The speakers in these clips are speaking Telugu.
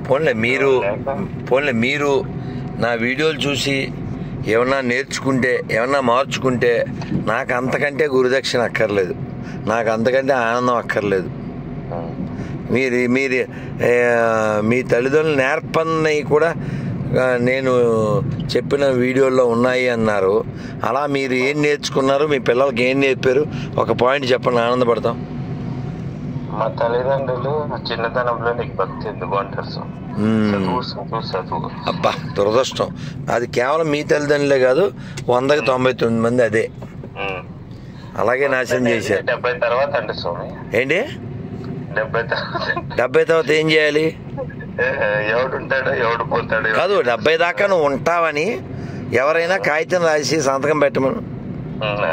పోన్లే మీరు నా వీడియోలు చూసి ఏమన్నా నేర్చుకుంటే ఏమన్నా మార్చుకుంటే నాకు అంతకంటే గురుదక్షిణ అక్కర్లేదు, నాకు అంతకంటే ఆనందం అక్కర్లేదు. మీరు మీ తల్లిదండ్రులు నేర్పన్నవి కూడా నేను చెప్పిన వీడియోల్లో ఉన్నాయి అన్నారు. అలా మీరు ఏం నేర్చుకున్నారు, మీ పిల్లలకి ఏం నేర్పారు, ఒక పాయింట్ చెప్పండి, ఆనందపడతాం. మా తల్లిదండ్రులు చిన్నతనంలో నీకు భక్తి ఎందుకు అంటారు. అబ్బా దురదృష్టం, అది కేవలం మీ తల్లిదండ్రులే కాదు, 100కి 99 మంది అదే అలాగే నాశనం చేశారు. 70 తర్వాత అంటే స్వామి ఏంటి 70 తర్వాత ఏం చేయాలి? ఎవడుంటాడో ఎవడు పోతాడు కాదు, 70 దాకా నువ్వు ఉంటావని ఎవరైనా కాగితం రాసి సంతకం పెట్టమను.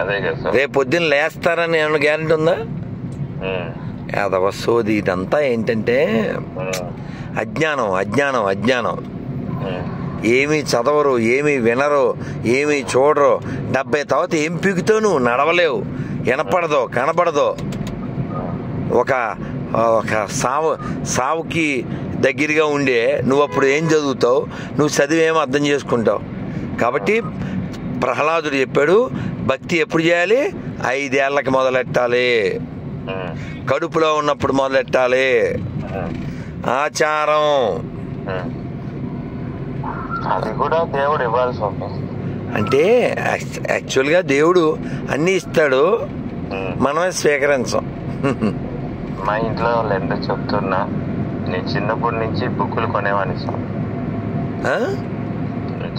అదే కదా, రేపు పొద్దున్న లేస్తారని ఏమైనా గ్యారెంటీ ఉందా? యాదవసోది ఇదంతా ఏంటంటే అజ్ఞానం అజ్ఞానం అజ్ఞానం. ఏమీ చదవరు, ఏమీ వినరు, ఏమీ చూడరు. 70 తర్వాత ఏం పీకుతావు? నువ్వు నడవలేవు, వినపడదో కనపడదో. ఒక సావుకి దగ్గరగా ఉండే నువ్వు అప్పుడు ఏం చదువుతావు? నువ్వు చదివేమో అర్థం చేసుకుంటావు. కాబట్టి ప్రహ్లాదుడు చెప్పాడు, భక్తి ఎప్పుడు చేయాలి? 5 ఏళ్ళకి మొదలెట్టాలి, కడుపులో ఉన్నప్పుడు మొదలెట్టాలి. ఆచారం అది కూడా దేవుడు ఇవ్వాలి స్వామి. అంటే యాక్చువల్గా దేవుడు అన్నీ ఇస్తాడు, మనమే స్వీకరించాం. మా ఇంట్లో వాళ్ళు ఎంత చెప్తున్నా, నేను చిన్నప్పటి నుంచి బుక్కులు కొనేవాడిని సార్.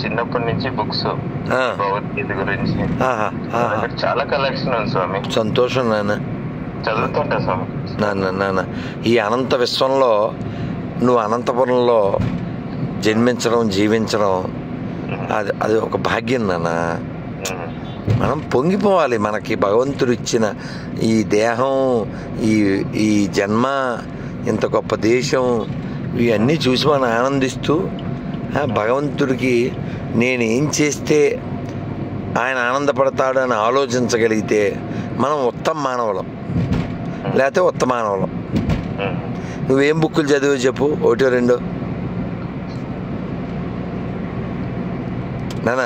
చిన్నప్పటి నుంచి బుక్స్ భగవద్గీత గురించి చాలా కలెక్షన్ ఉంది స్వామి. సంతోషం నాన్న, చదువుతుంటా స్వామి. నాన్న ఈ అనంత విశ్వంలో నువ్వు అనంతపురంలో జన్మించడం, జీవించడం అది ఒక భాగ్యం నాన్న. మనం పొంగిపోవాలి. మనకి భగవంతుడు ఇచ్చిన ఈ దేహం, ఈ జన్మ, ఇంత గొప్ప దేశం, ఇవన్నీ చూసి మనం ఆనందిస్తూ భగవంతుడికి నేను ఏం చేస్తే ఆయన ఆనందపడతాడు అని ఆలోచించగలిగితే మనం ఉత్తమ మానవులం, లేకపోతే ఉత్తమ మానవులం. నువ్వేం బుక్కులు చదివో చెప్పు, 1 2 నానా,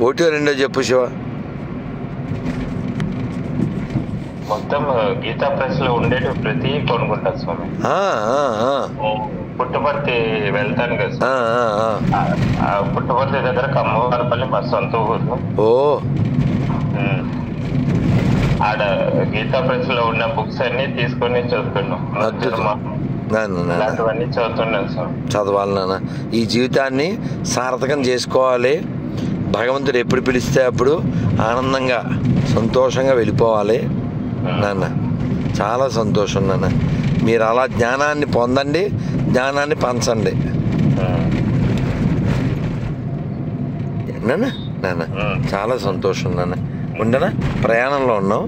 1 2 చెప్పు శివ. మొత్తం గీతా ప్రెస్ లో ఉండేటి ప్రతి కొనుక్కుంటా స్వామి. పుట్టపర్తి వెళ్తాను కదా, పుట్టపర్తి దగ్గర కమ్మవారిపల్లి మా సొంత ఊరు. ఆడ గీతా ప్రెస్ లో ఉన్న బుక్స్ అన్ని తీసుకొని చదువుకున్నాం. ఇలాంటివన్నీ చదువుతున్నాను సార్. చదవాలి నాన్న, ఈ జీవితాన్ని సార్థకం చేసుకోవాలి. భగవంతుడు ఎప్పుడు పిలిస్తే అప్పుడు ఆనందంగా సంతోషంగా వెళ్ళిపోవాలి నాన్న. చాలా సంతోషం నాన్న, మీరు అలా జ్ఞానాన్ని పొందండి, జ్ఞానాన్ని పంచండి నాన్న. నాన్న చాలా సంతోషం నాన్న. ఉండనా, ప్రయాణంలో ఉన్నావు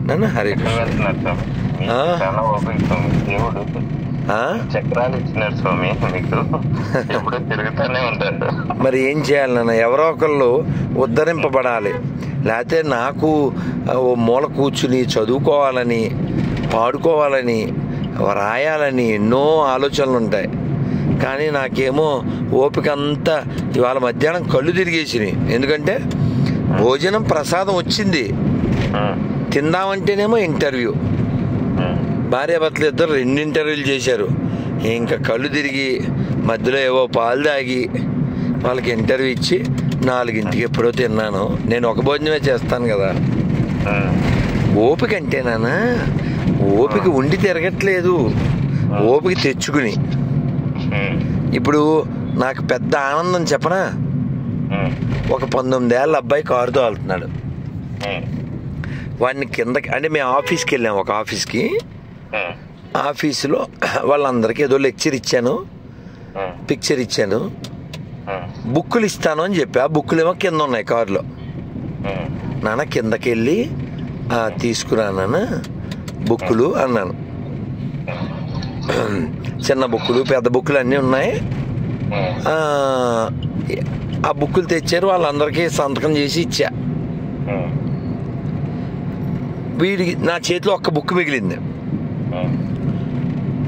నాన్న. హరే కృష్ణ. చక్రాలు ఇచ్చినారు స్వామి, మీకు ఎప్పుడు తిరుగుతూనే ఉంటాడు. మరి ఏం చేయాలి నాన్న? ఎవరో ఒకళ్ళు ఉద్ధరింపబడాలి. లేకపోతే నాకు ఓ మూల కూర్చుని చదువుకోవాలని, పాడుకోవాలని, రాయాలని ఎన్నో ఆలోచనలు ఉంటాయి. కానీ నాకేమో ఓపిక అంతా ఇవాళ మధ్యాహ్నం కళ్ళు తిరిగేసినాయి. ఎందుకంటే భోజనం ప్రసాదం వచ్చింది, తిందామంటేనేమో ఇంటర్వ్యూ. భార్యాభర్తలు ఇద్దరు 2 ఇంటర్వ్యూలు చేశారు. ఇంకా కళ్ళు తిరిగి మధ్యలో ఏవో పాలు తాగి వాళ్ళకి ఇంటర్వ్యూ ఇచ్చి 4ంటికి ఎప్పుడో తిన్నాను. నేను ఒక భోజనమే చేస్తాను కదా. ఓపిక అంటే నాన్న, ఓపిక ఉండి తిరగట్లేదు, ఓపిక తెచ్చుకుని. ఇప్పుడు నాకు పెద్ద ఆనందం చెప్పనా? ఒక 19 ఏళ్ళ అబ్బాయి కారుతో వెళ్తున్నాడు. వాడిని కిందకి, అంటే మేము ఆఫీస్కి వెళ్ళాము, ఒక ఆఫీస్కి. ఆఫీసులో వాళ్ళందరికీ ఏదో లెక్చర్ ఇచ్చాను, పిక్చర్ ఇచ్చాను, బుక్కులు ఇస్తాను అని చెప్పి ఆ బుక్కులు ఏమో కింద ఉన్నాయి కారులో. నాన్న కిందకి వెళ్ళి తీసుకురా నాన్న బుక్కులు అన్నాను. చిన్న బుక్కులు, పెద్ద బుక్కులు అన్నీ ఉన్నాయి. ఆ బుక్కులు తెచ్చారు, వాళ్ళందరికీ సంతకం చేసి ఇచ్చా. వీడికి నా చేతిలో ఒక్క బుక్ మిగిలింది.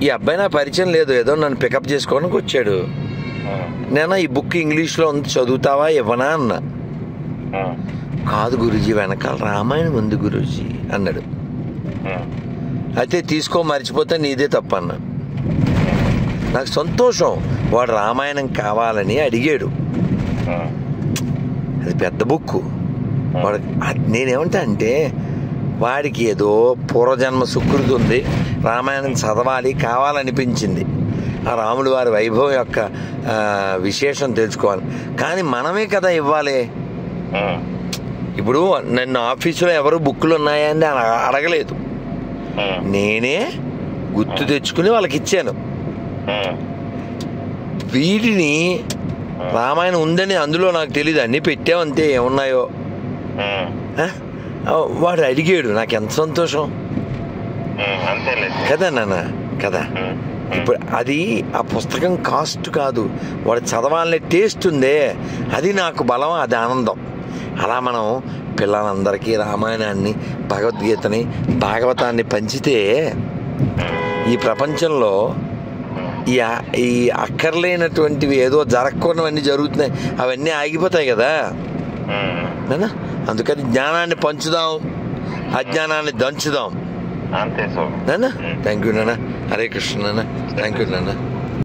ఈ అబ్బాయి నా పరిచయం లేదు, ఏదో నన్ను పికప్ చేసుకోవడానికి వచ్చాడు. నేను ఈ బుక్ ఇంగ్లీష్లో ఉంది, చదువుతావా ఇవ్వనా అన్నా. కాదు గురూజీ, వెనకాల రామాయణం ఉంది గురూజీ అన్నాడు. అయితే తీసుకో, మర్చిపోతే నీదే తప్పన్నా. నాకు సంతోషం, వాడు రామాయణం కావాలని అడిగాడు. అది పెద్ద బుక్. వాడు నేనేమంటా అంటే, వాడికి ఏదో పూర్వజన్మ సుకృతి ఉంది, రామాయణం చదవాలి కావాలనిపించింది, ఆ రాముడి వారి వైభవం యొక్క విశేషం తెలుసుకోవాలి. కానీ మనమే కదా ఇవ్వాలి. ఇప్పుడు నన్ను ఆఫీసులో ఎవరు బుక్కులు ఉన్నాయా అని అడగలేదు, నేనే గుర్తు తెచ్చుకుని వాళ్ళకి ఇచ్చాను. వీటిని రామాయణం ఉందని అందులో నాకు తెలియదు, అన్నీ పెట్టామంతే, ఏమున్నాయో. వాడు అడిగాడు, నాకు ఎంత సంతోషం కదా నాన్న, కదా. ఇప్పుడు అది ఆ పుస్తకం కాస్ట్ కాదు, వాడు చదవాలనే టేస్ట్ ఉందే, అది నాకు బలం, అది ఆనందం. అలా మనం పిల్లలందరికీ రామాయణాన్ని, భగవద్గీతని, భాగవతాన్ని పంచితే ఈ ప్రపంచంలో ఈ అక్కర్లేనటువంటివి ఏదో జరగకూడవన్నీ జరుగుతున్నాయి, అవన్నీ ఆగిపోతాయి కదా నాన్న. అందుకని జ్ఞానాన్ని పంచుదాం, అజ్ఞానాన్ని దంచుదాం అంతే. నాన్న. థ్యాంక్ యూ నాన్న. హరే కృష్ణ నాన్న. థ్యాంక్ యూ నాన్న.